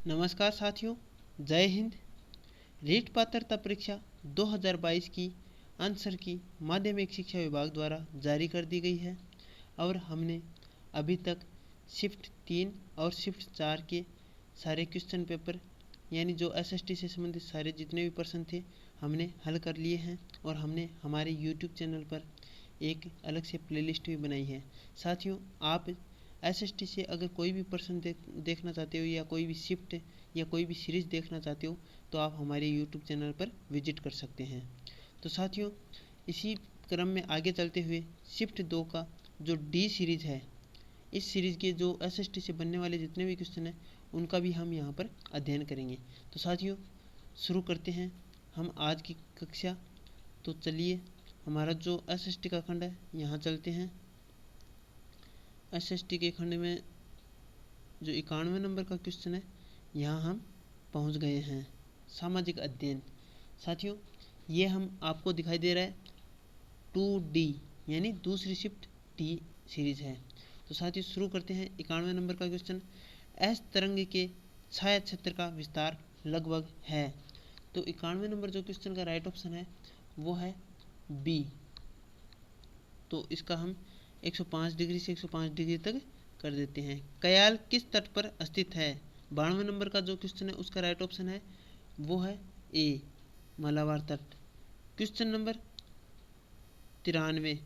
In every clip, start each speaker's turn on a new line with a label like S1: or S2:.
S1: नमस्कार साथियों, जय हिंद। रीट पात्रता परीक्षा 2022 की आंसर की माध्यमिक शिक्षा विभाग द्वारा जारी कर दी गई है और हमने अभी तक शिफ्ट 3 और शिफ्ट 4 के सारे क्वेश्चन पेपर यानी जो एसएसटी से संबंधित सारे जितने भी प्रश्न थे हमने हल कर लिए हैं और हमने हमारे यूट्यूब चैनल पर एक अलग से प्लेलिस्ट भी बनाई है। साथियों, आप एसएसटी से अगर कोई भी प्रश्न देखना चाहते हो या कोई भी शिफ्ट या कोई भी सीरीज़ देखना चाहते हो तो आप हमारे यूट्यूब चैनल पर विजिट कर सकते हैं। तो साथियों, इसी क्रम में आगे चलते हुए शिफ्ट 2 का जो डी सीरीज़ है, इस सीरीज़ के जो एसएसटी से बनने वाले जितने भी क्वेश्चन हैं उनका भी हम यहाँ पर अध्ययन करेंगे। तो साथियों, शुरू करते हैं हम आज की कक्षा। तो चलिए, हमारा जो एसएसटी का खंड है यहाँ चलते हैं। एसएसटी के खंड में जो 91 नंबर का क्वेश्चन है यहाँ हम पहुँच गए हैं। सामाजिक अध्ययन। साथियों, ये हम आपको दिखाई दे रहा है 2D यानी दूसरी शिफ्ट डी सीरीज है। तो साथियों, शुरू करते हैं 91 नंबर का क्वेश्चन। एस तरंग के छाया क्षेत्र का विस्तार लगभग है। तो 91 नंबर जो क्वेश्चन का राइट ऑप्शन है वो है बी। तो इसका हम 105 डिग्री से 105 डिग्री तक कर देते हैं। कयाल किस तट पर स्थित है? 92 नंबर का जो क्वेश्चन है उसका राइट ऑप्शन है वो है ए, मालाबार तट। क्वेश्चन नंबर 93,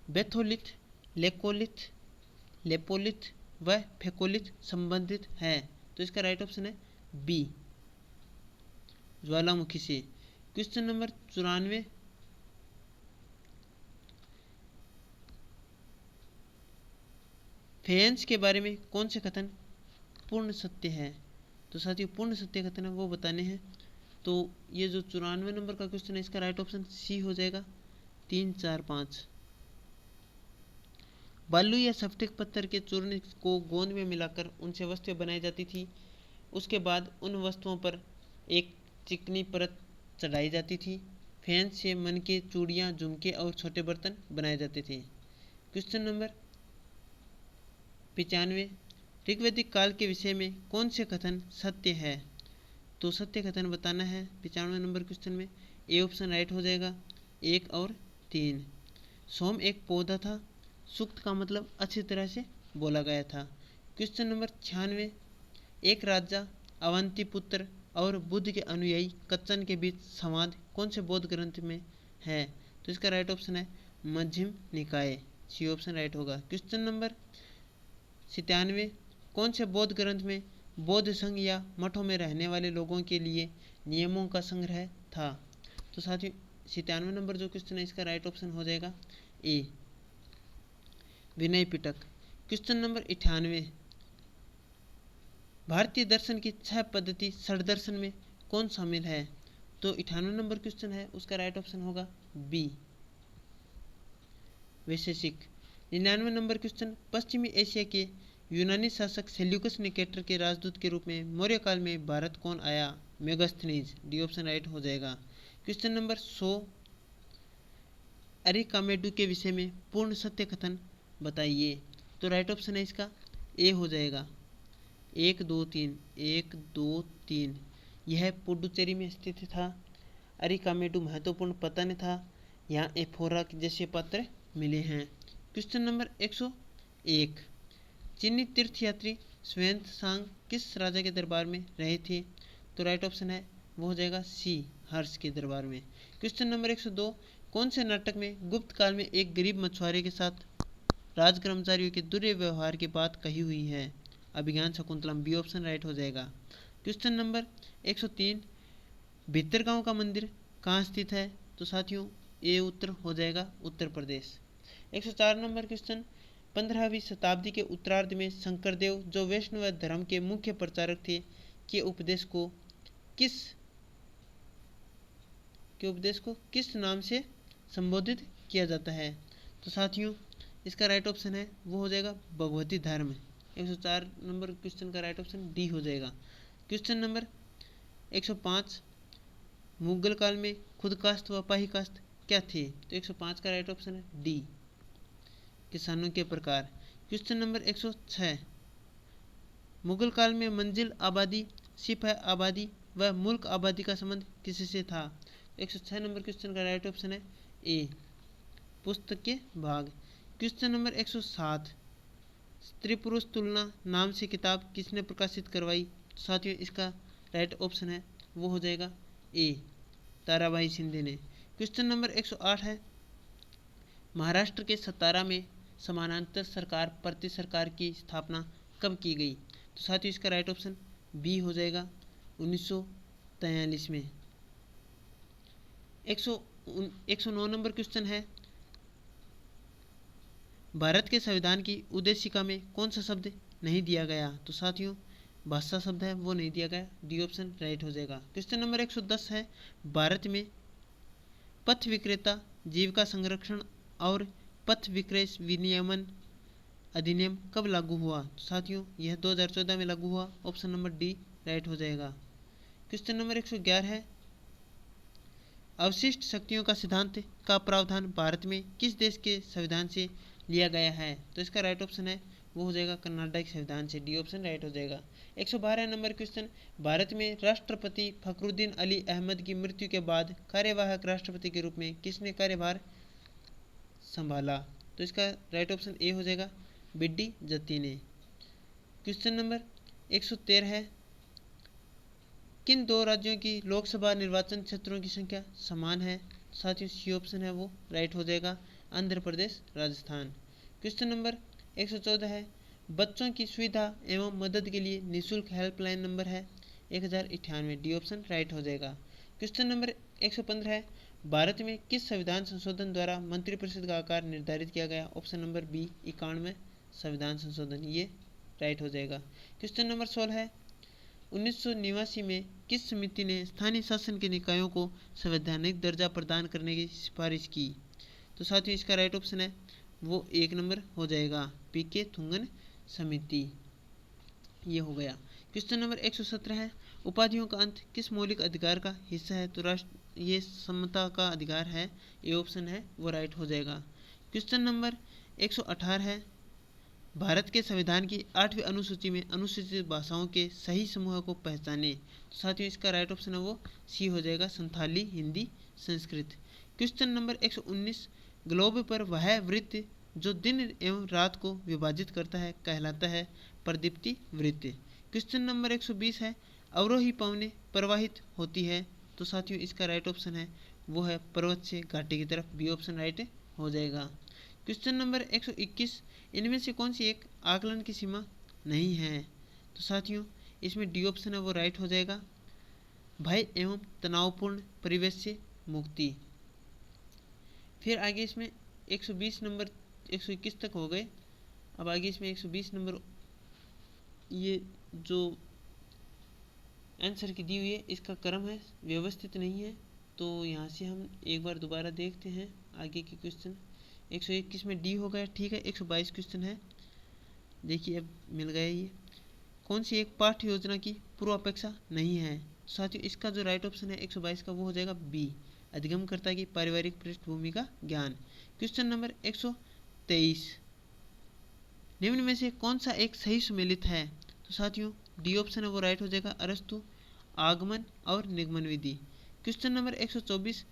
S1: बेथोलिथ, लेकोलिथ, लेपोलिथ व फेकोलिथ संबंधित है। तो इसका राइट ऑप्शन है बी, ज्वालामुखी से। क्वेश्चन नंबर 94, फेयंस के बारे में कौन से कथन पूर्ण सत्य है? तो साथियों, पूर्ण सत्य कथन है वो बताने हैं। तो ये जो 94 नंबर का क्वेश्चन है इसका राइट ऑप्शन सी हो जाएगा, 3, 4, 5। बालू या स्फटिक पत्थर के चूर्ण को गोंद में मिलाकर उनसे वस्तुएं बनाई जाती थी। उसके बाद उन वस्तुओं पर एक चिकनी परत चढ़ाई जाती थी। फेयंस से मन के चूड़ियाँ, झुमके और छोटे बर्तन बनाए जाते थे। क्वेश्चन नंबर 95, ऋग्वैदिक काल के विषय में कौन से कथन सत्य है? तो सत्य कथन बताना है 95 नंबर क्वेश्चन में। ए ऑप्शन राइट हो जाएगा, 1 और 3। सोम एक पौधा था। सूक्त का मतलब अच्छी तरह से बोला गया था। क्वेश्चन नंबर 96, एक राजा अवंती पुत्र और बुद्ध के अनुयायी कच्चन के बीच संवाद कौन से बौद्ध ग्रंथ में है? तो इसका राइट ऑप्शन है मध्यम निकाय, सी ऑप्शन राइट होगा। क्वेश्चन नंबर 97, कौन से बौद्ध ग्रंथ में बौद्ध संघ या मठों में रहने वाले लोगों के लिए नियमों का संग्रह था? तो साथियों, 97 नंबर जो क्वेश्चन है इसका राइट ऑप्शन हो जाएगा ए, विनय पिटक। क्वेश्चन नंबर 98, भारतीय दर्शन की 6 पद्धति षड्दर्शन में कौन शामिल है? तो 98 नंबर क्वेश्चन है उसका राइट ऑप्शन होगा बी, वैशेषिक। 99 नंबर क्वेश्चन, पश्चिमी एशिया के यूनानी शासक सेल्यूकस निकेटर के राजदूत के रूप में मौर्य काल में भारत कौन आया? मेगास्थनीज, डी ऑप्शन राइट हो जाएगा। क्वेश्चन नंबर 100, अरिकामेडू के विषय में पूर्ण सत्य कथन बताइए। तो राइट ऑप्शन है इसका ए हो जाएगा, 1, 2, 3, 1, 2, 3। यह पुडुचेरी में स्थित था। अरिकामेडू महत्वपूर्ण पतन था। यहाँ एफोरा जैसे पत्र मिले हैं। क्वेश्चन नंबर 101, चीनी तीर्थयात्री स्वान किस राजा के दरबार में रहे थे? तो राइट ऑप्शन है वो हो जाएगा सी, हर्ष के दरबार में। क्वेश्चन नंबर 102, कौन से नाटक में गुप्त काल में एक गरीब मछुआरे के साथ राज कर्मचारियों के दुर्व्यवहार की बात कही हुई है? अभिज्ञान शकुंतलम, बी ऑप्शन राइट हो जाएगा। क्वेश्चन नंबर 103, भितरगांव का मंदिर कहाँ स्थित है? तो साथियों, ए उत्तर हो जाएगा, उत्तर प्रदेश। 104 नंबर क्वेश्चन, 15वीं शताब्दी के उत्तरार्ध में शंकरदेव जो वैष्णव धर्म के मुख्य प्रचारक थे के उपदेश को किस नाम से संबोधित किया जाता है? तो साथियों, इसका राइट ऑप्शन है वो हो जाएगा भगवती धर्म। 104 नंबर क्वेश्चन का राइट ऑप्शन डी हो जाएगा। क्वेश्चन नंबर 105, मुगल काल में खुद कास्ट व पाही कास्ट क्या थे? तो 105 का राइट ऑप्शन है डी, किसानों के प्रकार। क्वेश्चन नंबर 106, मुगल काल में मंजिल आबादी, सिपाही आबादी व मुल्क आबादी का संबंध किससे था? 106 नंबर क्वेश्चन का राइट ऑप्शन है ए, पुस्तक के भाग। क्वेश्चन नंबर 107, स्त्री पुरुष तुलना नाम से किताब किसने प्रकाशित करवाई? साथियों इसका राइट ऑप्शन है वो हो जाएगा ए, ताराबाई शिंदे ने। क्वेश्चन नंबर 108 है, महाराष्ट्र के सतारा में समानांतर सरकार प्रति सरकार की स्थापना कब की गई? तो साथियों इसका राइट ऑप्शन बी हो जाएगा 1943 में। 109 नंबर क्वेश्चन है, भारत के संविधान की उद्देशिका में कौन सा शब्द नहीं दिया गया? तो साथियों भाषा शब्द है वो नहीं दिया गया, डी ऑप्शन राइट हो जाएगा। क्वेश्चन नंबर 110 है, भारत में पथ विक्रेता जीविका संरक्षण और पथ विक्रय विनियमन अधिनियम कब लागू हुआ? तो साथियों यह 2014 में लागू हुआ, ऑप्शन नंबर डी राइट हो जाएगा। क्वेश्चन नंबर 111 है, अवशिष्ट शक्तियों का सिद्धांत का प्रावधान भारत में किस देश के संविधान से लिया गया है? तो इसका राइट ऑप्शन है वो हो जाएगा कर्नाटक संविधान से, डी ऑप्शन राइट हो जाएगा। 112 नंबर क्वेश्चन, भारत में राष्ट्रपति फखरुद्दीन अली अहमद की मृत्यु के बाद कार्यवाहक राष्ट्रपति के रूप में किसने कार्यभार संभाला? तो इसका राइट ऑप्शन ए हो जाएगा बिड्डी जत्ती ने। क्वेश्चन नंबर 113 है, किन दो राज्यों की लोकसभा निर्वाचन क्षेत्रों की संख्या समान है? साथियों सी ऑप्शन है वो राइट हो जाएगा, आंध्र प्रदेश राजस्थान। क्वेश्चन नंबर 114 है, बच्चों की सुविधा एवं मदद के लिए निःशुल्क हेल्पलाइन नंबर है 1098, डी ऑप्शन राइट हो जाएगा। क्वेश्चन नंबर 115 है, भारत में किस संविधान संशोधन द्वारा मंत्रिपरिषद का आकार निर्धारित किया गया? ऑप्शन नंबर बी 91 संविधान संशोधन, ये राइट हो जाएगा। क्वेश्चन नंबर 16 है, 1989 में किस समिति ने स्थानीय शासन के निकायों को संवैधानिक दर्जा प्रदान करने की सिफारिश की? तो साथियों इसका राइट ऑप्शन है वो एक नंबर हो जाएगा, पीके थुंगन समिति, ये हो गया। क्वेश्चन नंबर 117 है, उपाधियों का अंत किस मौलिक अधिकार का हिस्सा है? तो ये समता का अधिकार है, ये ऑप्शन है वो राइट हो जाएगा। क्वेश्चन नंबर 118 है, भारत के संविधान की 8वीं अनुसूची में अनुसूचित भाषाओं के सही समूह को पहचाने। तो साथियों इसका राइट ऑप्शन है वो सी हो जाएगा, Santhali, Hindi, Sanskrit. Question number 119, globe पर वह वृत्त जो दिन एवं रात को विभाजित करता है कहलाता है प्रदीप्ति वृत्त। क्वेश्चन नंबर 120 है, अवरोही पवनें प्रवाहित होती है। तो साथियों इसका राइट ऑप्शन है वो है पर्वत से घाटी की तरफ, बी ऑप्शन राइट हो जाएगा। क्वेश्चन नंबर 121, इनमें से कौन सी एक आकलन की सीमा नहीं है? तो साथियों इसमें डी ऑप्शन है वो राइट हो जाएगा, भय एवं तनावपूर्ण परिवेश से मुक्ति। फिर आगे इसमें 120 नंबर 121 तक हो गए, अब आगे इसमें 120 नंबर ये जो आंसर की दी हुई है इसका क्रम है व्यवस्थित नहीं है, तो यहाँ से हम एक बार दोबारा देखते हैं आगे के क्वेश्चन। 121 में डी हो गया, ठीक है। 122 क्वेश्चन है, देखिए अब मिल गया ये, कौन सी एक पाठ्य योजना की पूर्वापेक्षा नहीं है? साथियों इसका जो राइट ऑप्शन है 122 का वो हो जाएगा बी, अधिगमकर्ता की पारिवारिक पृष्ठभूमि का ज्ञान। क्वेश्चन नंबर 123, निम्न में से कौन सा एक सही सुमेलित है? तो साथियों डी ऑप्शन है वो राइट हो जाएगा, अरस्तु, आगमन और निगमन विधि। क्वेश्चन नंबर 124,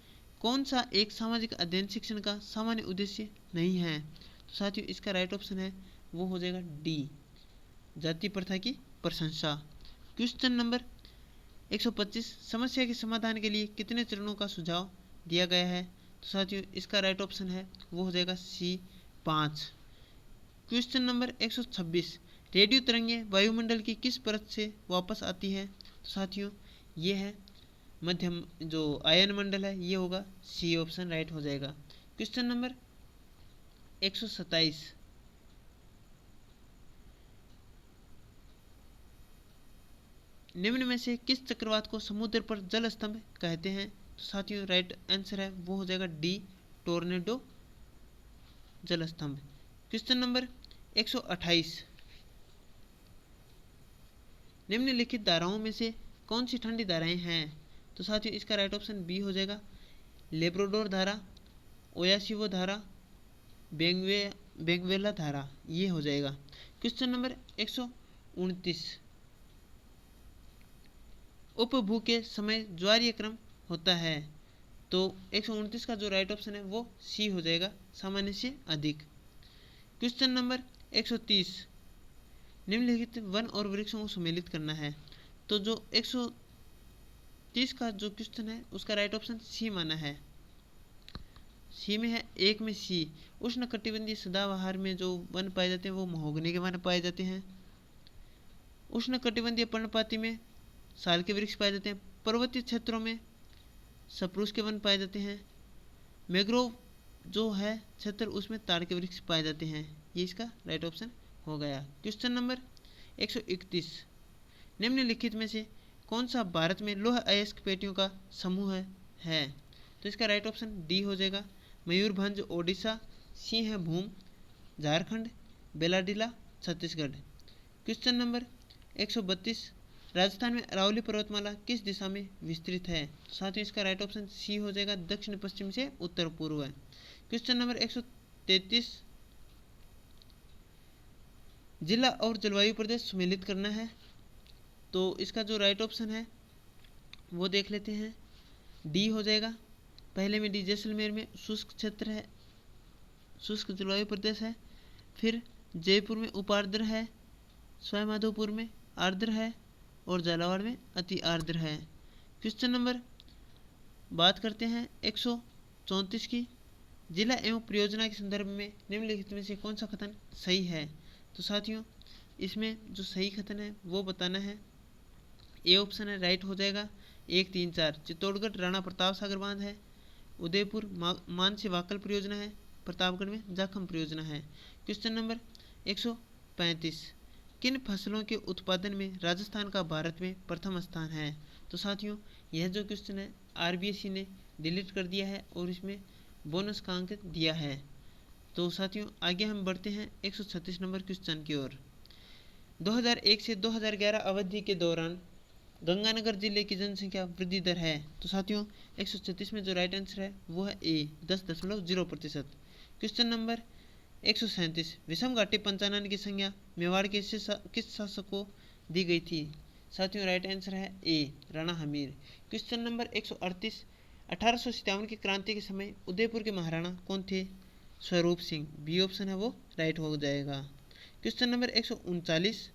S1: कौन सा एक सामाजिक अध्ययन शिक्षण का सामान्य उद्देश्य नहीं है? तो साथियों इसका राइट ऑप्शन है वो हो जाएगा डी, जाति प्रथा की प्रशंसा। क्वेश्चन नंबर 125, समस्या के समाधान के लिए कितने चरणों का सुझाव दिया गया है? तो साथियों इसका राइट ऑप्शन है वो हो जाएगा सी, 5। क्वेश्चन नंबर 126, रेडियो तरंगें वायुमंडल की किस परत से वापस आती है? तो साथियों ये है मध्यम जो आयन मंडल है, ये होगा सी ऑप्शन राइट हो जाएगा। क्वेश्चन नंबर 127, निम्न में से किस चक्रवात को समुद्र पर जल स्तंभ कहते हैं? तो साथियों राइट आंसर है वो हो जाएगा डी, टोर्नेडो जल स्तंभ। क्वेश्चन नंबर 128, निम्नलिखित धाराओं में से कौन सी ठंडी धाराएं हैं? तो साथियों इसका राइट ऑप्शन बी हो जाएगा, लेब्राडोर धारा, ओयासिवो धारा, बेंगवेला धारा, ये हो जाएगा। क्वेश्चन नंबर 129 उपभू के समय ज्वारीय क्रम होता है। तो 129 का जो राइट ऑप्शन है वो सी हो जाएगा, सामान्य से अधिक। क्वेश्चन नंबर 130 निम्नलिखित वन और वृक्षों को सम्मिलित करना है। तो जो 130 का जो क्वेश्चन है उसका राइट ऑप्शन सी माना है। सी में है, एक में सी उष्ण कटिबंधीय सदाबहार में जो वन पाए जाते हैं वो महोगनी के वन पाए जाते हैं। उष्ण कटिबंधीय पर्णपाती में साल के वृक्ष पाए जाते हैं। पर्वतीय क्षेत्रों में सप्रूस के वन पाए जाते हैं। मैंग्रोव जो है क्षेत्र उसमें ताड़ के वृक्ष पाए जाते हैं। ये इसका राइट ऑप्शन हो गया। क्वेश्चन नंबर 131 निम्नलिखित में से कौन सा भारत में लौह अयस्क पेटियों का समूह है। तो इसका राइट ऑप्शन डी हो जाएगा, मयूरभंज ओडिशा, सिंहभूम झारखंड, बेलाडीला छत्तीसगढ़। क्वेश्चन नंबर 132 राजस्थान में अरावली पर्वतमाला किस दिशा में विस्तृत है। साथ ही इसका राइट ऑप्शन सी हो जाएगा, दक्षिण पश्चिम से उत्तर पूर्व है। क्वेश्चन नंबर 133 जिला और जलवायु प्रदेश सम्मिलित करना है। तो इसका जो राइट ऑप्शन है वो देख लेते हैं, डी हो जाएगा। पहले में डी जैसलमेर में शुष्क क्षेत्र है, शुष्क जलवायु प्रदेश है। फिर जयपुर में उपार्द्र है, सवाईमाधोपुर में आर्द्र है और झालावाड़ में अति आर्द्र है। क्वेश्चन नंबर बात करते हैं 134 की, जिला एवं परियोजना के संदर्भ में निम्नलिखित में से कौन सा कथन सही है। तो साथियों इसमें जो सही कथन है वो बताना है। ए ऑप्शन है राइट हो जाएगा, 1, 3, 4 चित्तौड़गढ़ राणा प्रताप सागर बांध है, उदयपुर मानसी वाकल परियोजना है, प्रतापगढ़ में जाखम परियोजना है। क्वेश्चन नंबर 135 किन फसलों के उत्पादन में राजस्थान का भारत में प्रथम स्थान है। तो साथियों यह जो क्वेश्चन है आरबीएसई ने डिलीट कर दिया है और इसमें बोनस का अंक दिया है। तो साथियों आगे हम बढ़ते हैं 136 नंबर क्वेश्चन की ओर। 2001 से 2011 अवधि के दौरान गंगानगर जिले की जनसंख्या वृद्धि दर है। तो साथियों 136 में जो राइट आंसर है वो है ए, 10.0%। क्वेश्चन नंबर 137 विषम घाटी पंचानन की संज्ञा मेवाड़ के किस शासक को दी गई थी। साथियों राइट आंसर है ए, राणा हमीर। क्वेश्चन नंबर 138 1857 की क्रांति के समय उदयपुर के महाराणा कौन थे। स्वरूप सिंह, बी ऑप्शन है वो राइट हो जाएगा। क्वेश्चन नंबर 139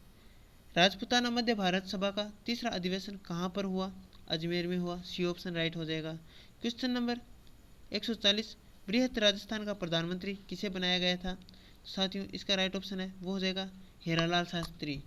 S1: राजपूताना मध्य भारत सभा का तीसरा अधिवेशन कहाँ पर हुआ। अजमेर में हुआ, सी ऑप्शन राइट हो जाएगा। क्वेश्चन नंबर 140 बृहत राजस्थान का प्रधानमंत्री किसे बनाया गया था। साथियों इसका राइट ऑप्शन है वो हो जाएगा हीरालाल शास्त्री,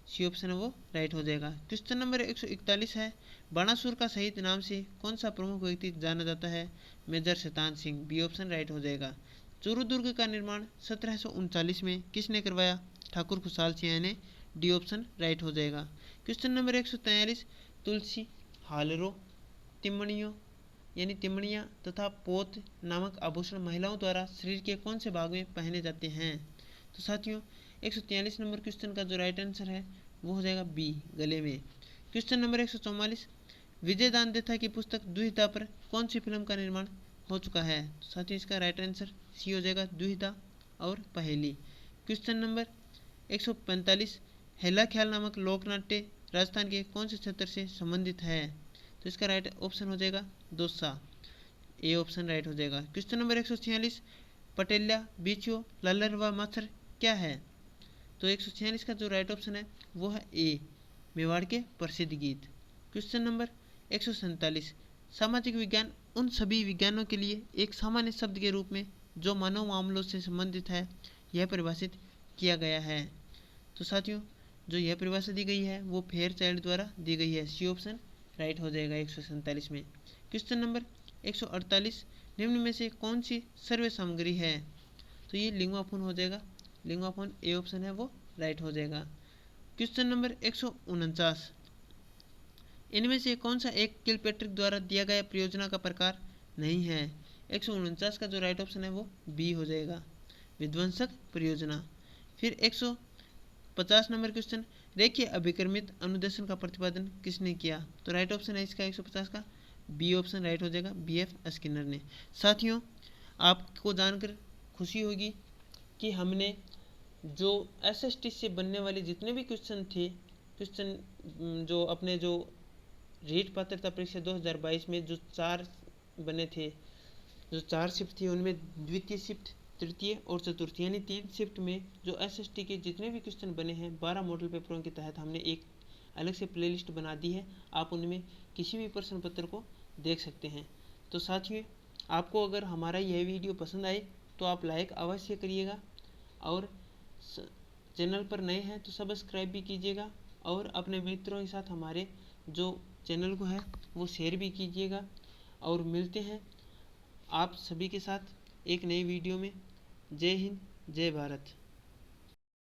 S1: सी ऑप्शन है वो राइट हो जाएगा। क्वेश्चन नंबर 141 है बाणासुर का शहीद नाम से कौन सा प्रमुख व्यक्ति जाना जाता है। Major Shaitan Singh, B option right हो जाएगा। चूरू दुर्ग का निर्माण 1739 में किसने करवाया। ठाकुर खुशहाल सिंह ने, डी ऑप्शन राइट हो जाएगा। क्वेश्चन नंबर 143 तुलसी, हालरो, तिमणियों यानी तिमणियाँ तथा पोत नामक आभूषण महिलाओं द्वारा शरीर के कौन से भाग में पहने जाते हैं। तो साथियों 143 नंबर क्वेश्चन का जो राइट आंसर है वो हो जाएगा बी, गले में। क्वेश्चन नंबर 144 विजय दानदेथा की पुस्तक दुहिता पर कौन सी फिल्म का निर्माण हो चुका है। तो साथियों इसका राइट आंसर सी हो जाएगा, दुहिता और पहेली। क्वेश्चन नंबर 145 हेला ख्याल नामक लोकनाट्य राजस्थान के कौन से क्षेत्र से संबंधित है। तो इसका राइट ऑप्शन हो जाएगा दौसा, ए ऑप्शन राइट हो जाएगा। क्वेश्चन नंबर 146 पटेल्या, बीछो, लल्लर व मच्छर क्या है। तो 146 का जो राइट ऑप्शन है वो है ए, मेवाड़ के प्रसिद्ध गीत। क्वेश्चन नंबर 147 सामाजिक विज्ञान उन सभी विज्ञानों के लिए एक सामान्य शब्द के रूप में जो मानव मामलों से संबंधित है यह परिभाषित किया गया है। तो साथियों जो यह परिभाषा दी गई है वो फेयर चाइल्ड द्वारा दी गई है, सी ऑप्शन राइट हो जाएगा 147 में। क्वेश्चन नंबर 148 निम्न में से कौन सी सर्वे सामग्री है। तो ये लिंगुआ फोन हो जाएगा, लिंगुआ फोन ए ऑप्शन है वो राइट हो जाएगा। क्वेश्चन नंबर 149 इनमें से कौन सा एक किलपेट्रिक द्वारा दिया गया परियोजना का प्रकार नहीं है। 149 का जो राइट ऑप्शन है वो बी हो जाएगा, विध्वंसक परियोजना। फिर 150 नंबर क्वेश्चन रेखीय अभिक्रमित अनुदेशन का प्रतिपादन किसने किया। तो राइट ऑप्शन है इसका 150 का बी ऑप्शन राइट हो जाएगा, BF स्किनर ने। साथियों आपको जानकर खुशी होगी कि हमने जो एसएसटी से बनने वाले जितने भी क्वेश्चन थे, जो अपने जो रीट पात्रता परीक्षा 2022 में जो 4 बने थे, जो 4 शिफ्ट थी उनमें द्वितीय शिफ्ट, तृतीय और चतुर्थ यानी 3 शिफ्ट में जो एसएसटी के जितने भी क्वेश्चन बने हैं 12 मॉडल पेपरों के तहत हमने एक अलग से प्लेलिस्ट बना दी है। आप उनमें किसी भी प्रश्न पत्र को देख सकते हैं। तो साथियों, आपको अगर हमारा यह वीडियो पसंद आए तो आप लाइक अवश्य करिएगा, और चैनल पर नए हैं तो सब्सक्राइब भी कीजिएगा, और अपने मित्रों के साथ हमारे जो चैनल को है वो शेयर भी कीजिएगा। और मिलते हैं आप सभी के साथ एक नई वीडियो में। जय हिंद, जय भारत।